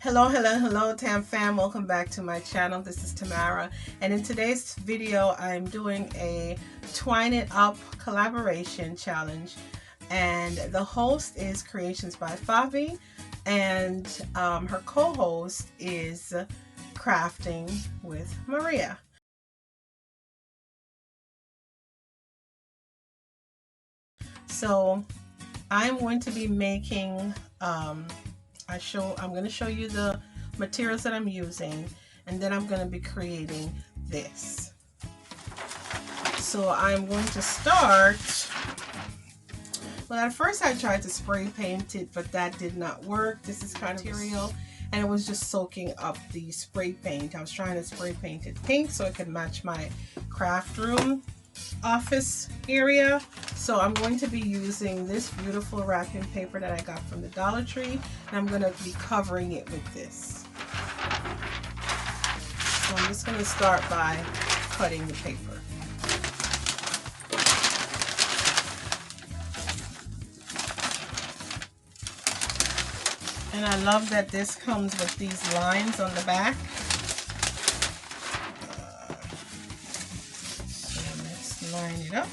Hello, Tam fam. Welcome back to my channel. This is Tamara, and in today's video, I'm doing a Twine It Up collaboration challenge, and the host is Creations by Favi, and her co-host is Crafting with Maria. So I'm going to be making I'm going to show you the materials that I'm using, and then I'm going to be creating this. So I'm going to start, well, at first I tried to spray paint it, but that did not work. This is kind of material, and it was just soaking up the spray paint. I was trying to spray paint it pink so it could match my craft room office area. So I'm going to be using this beautiful wrapping paper that I got from the Dollar Tree, and I'm going to be covering it with this. So I'm just going to start by cutting the paper. And I love that this comes with these lines on the back. So let's line it up.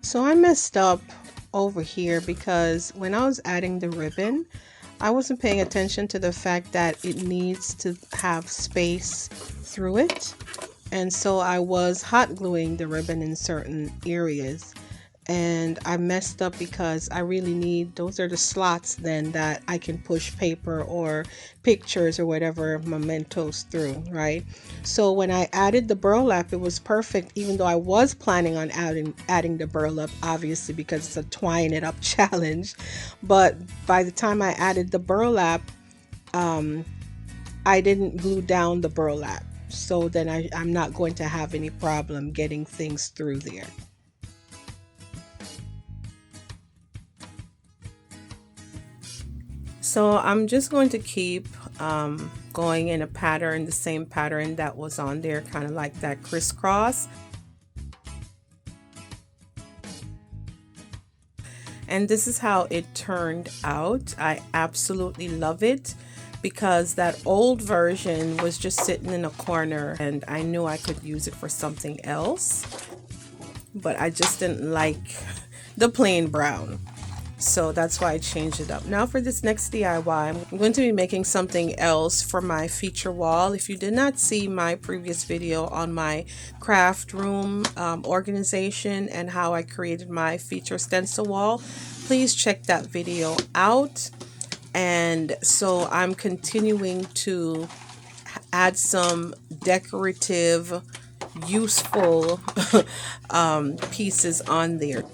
So I messed up over here because when I was adding the ribbon, I wasn't paying attention to the fact that it needs to have space through it. And so I was hot gluing the ribbon in certain areas, and I messed up because I really need, those are the slots then that I can push paper or pictures or whatever mementos through, right? So when I added the burlap, it was perfect, even though I was planning on adding the burlap, obviously, because it's a Twine It Up challenge. But by the time I added the burlap, I didn't glue down the burlap. So then I'm not going to have any problem getting things through there. So I'm just going to keep going in a pattern, the same pattern that was on there, kind of like that crisscross. And this is how it turned out. I absolutely love it because that old version was just sitting in a corner and I knew I could use it for something else, but I just didn't like the plain brown. So that's why I changed it up. Now for this next DIY, I'm going to be making something else for my feature wall. If you did not see my previous video on my craft room organization and how I created my feature stencil wall, please check that video out. And so I'm continuing to add some decorative, useful pieces on there.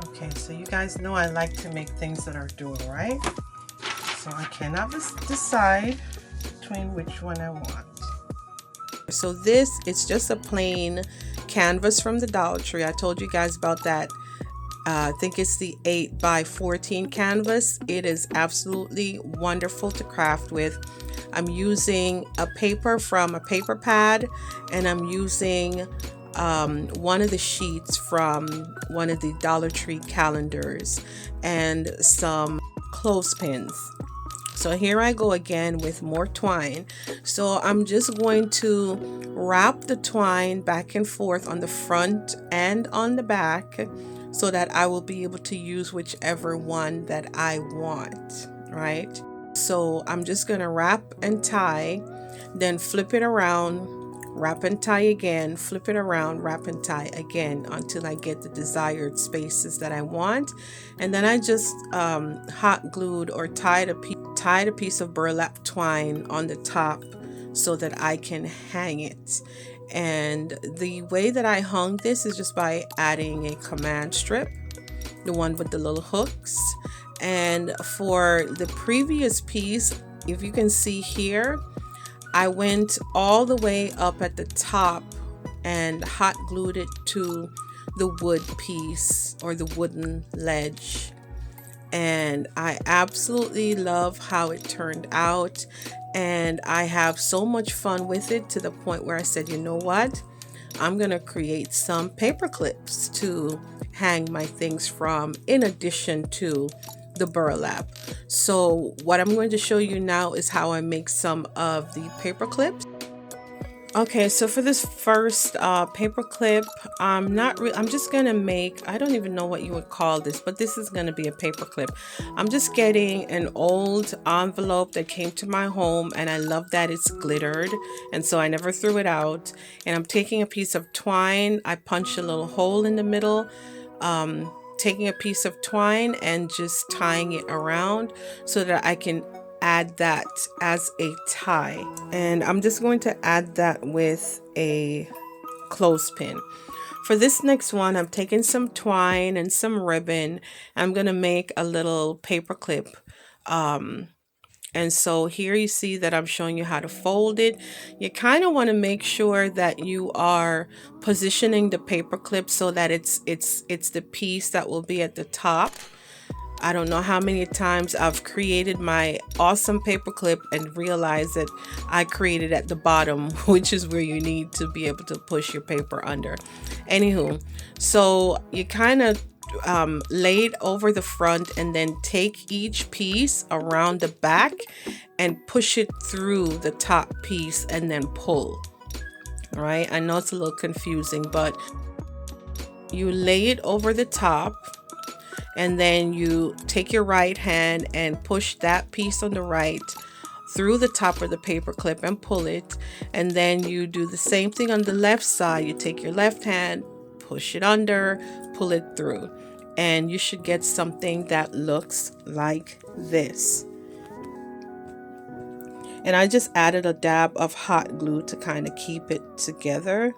Okay, so you guys know I like to make things that are dual, right? So I cannot decide between which one I want. So this, it's just a plain canvas from the Dollar Tree. I told you guys about that. I think it's the 8x14 canvas. It is absolutely wonderful to craft with. I'm using a paper from a paper pad, and I'm using one of the sheets from one of the Dollar Tree calendars and some clothespins. So here I go again with more twine. So I'm just going to wrap the twine back and forth on the front and on the back so that I will be able to use whichever one that I want, right? So I'm just going to wrap and tie, then flip it around, wrap and tie again, flip it around, wrap and tie again until I get the desired spaces that I want. And then I just hot glued or tied a piece of burlap twine on the top so that I can hang it. And the way that I hung this is just by adding a command strip, the one with the little hooks. And for the previous piece, if you can see here, I went all the way up at the top and hot glued it to the wood piece or the wooden ledge. And I absolutely love how it turned out. And I have so much fun with it to the point where I said, you know what? I'm going to create some paper clips to hang my things from in addition to the burlap. So what I'm going to show you now is how I make some of the paper clips. Okay, so for this first paper clip, I'm just gonna make, I don't even know what you would call this, but this is gonna be a paper clip. I'm just getting an old envelope that came to my home, and I love that it's glittered, and so I never threw it out. And I'm taking a piece of twine, I punched a little hole in the middle, taking a piece of twine and just tying it around so that I can add that as a tie. And I'm just going to add that with a clothespin. For this next one, I'm taking some twine and some ribbon. I'm going to make a little paper clip. And so here you see that I'm showing you how to fold it. You kind of want to make sure that you are positioning the paper clip so that it's the piece that will be at the top. I don't know how many times I've created my awesome paper clip and realized that I created at the bottom, which is where you need to be able to push your paper under. Anywho, so you kind of lay it over the front and then take each piece around the back and push it through the top piece and then pull. All right, I know it's a little confusing, but you lay it over the top. And then you take your right hand and push that piece on the right through the top of the paper clip and pull it. And then you do the same thing on the left side. You take your left hand, push it under, pull it through. And you should get something that looks like this. And I just added a dab of hot glue to kind of keep it together.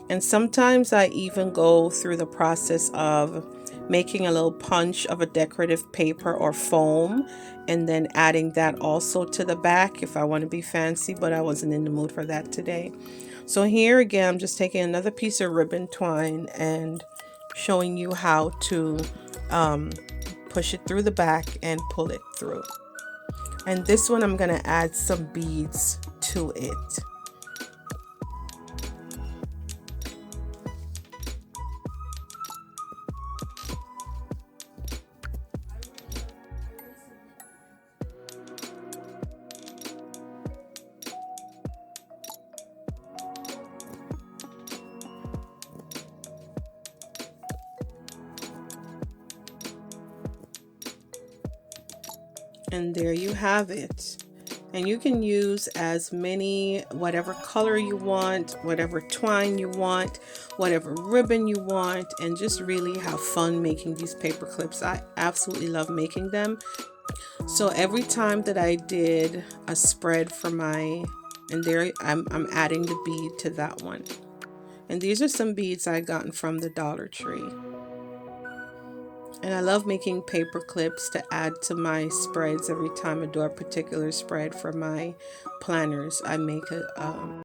And sometimes I even go through the process of making a little punch of a decorative paper or foam and then adding that also to the back if I want to be fancy, but I wasn't in the mood for that today. So here again, I'm just taking another piece of ribbon twine and showing you how to push it through the back and pull it through. And this one I'm going to add some beads to it. And there you have it. And you can use as many, whatever color you want, whatever twine you want, whatever ribbon you want, and just really have fun making these paper clips. I absolutely love making them. So every time that I did a spread for my, and there I'm adding the bead to that one. And these are some beads I gotten from the Dollar Tree. And I love making paper clips to add to my spreads every time I do a particular spread for my planners. I make a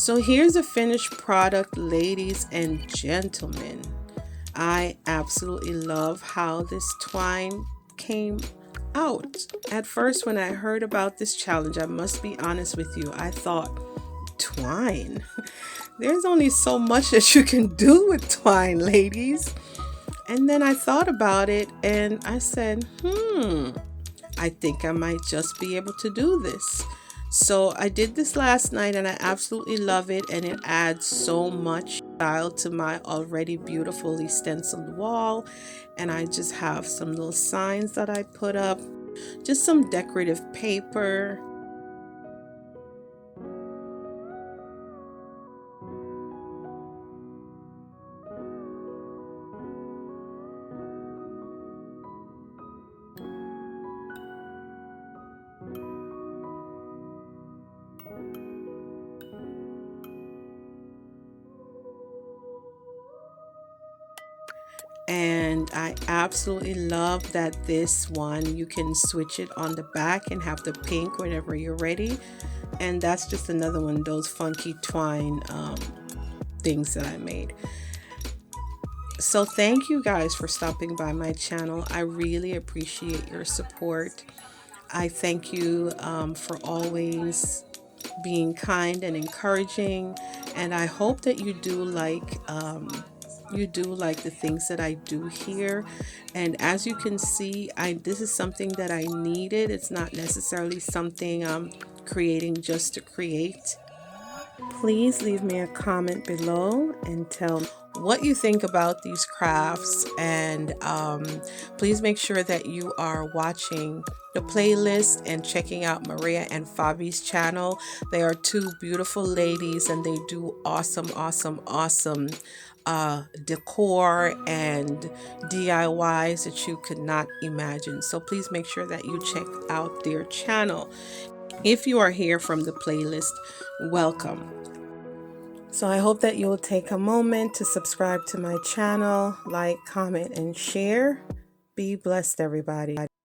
So here's a finished product, ladies and gentlemen. I absolutely love how this twine came out. At first, when I heard about this challenge, I must be honest with you, I thought, twine? There's only so much that you can do with twine, ladies. And then I thought about it and I said, I think I might just be able to do this. So I did this last night and I absolutely love it, and it adds so much style to my already beautifully stenciled wall. And I just have some little signs that I put up, just some decorative paper. And I absolutely love that this one, you can switch it on the back and have the pink whenever you're ready. And that's just another one of those funky twine things that I made. So thank you guys for stopping by my channel. I really appreciate your support. I thank you for always being kind and encouraging, and I hope that you do like the things that I do here. And as you can see, this is something that I needed. It's not necessarily something I'm creating just to create. Please leave me a comment below and tell me what you think about these crafts, and please make sure that you are watching the playlist and checking out Maria and Fabi's channel. They are two beautiful ladies and they do awesome decor and DIYs that you could not imagine. So please make sure that you check out their channel. If you are here from the playlist, welcome. So I hope that you'll take a moment to subscribe to my channel, like, comment, and share. Be blessed, everybody.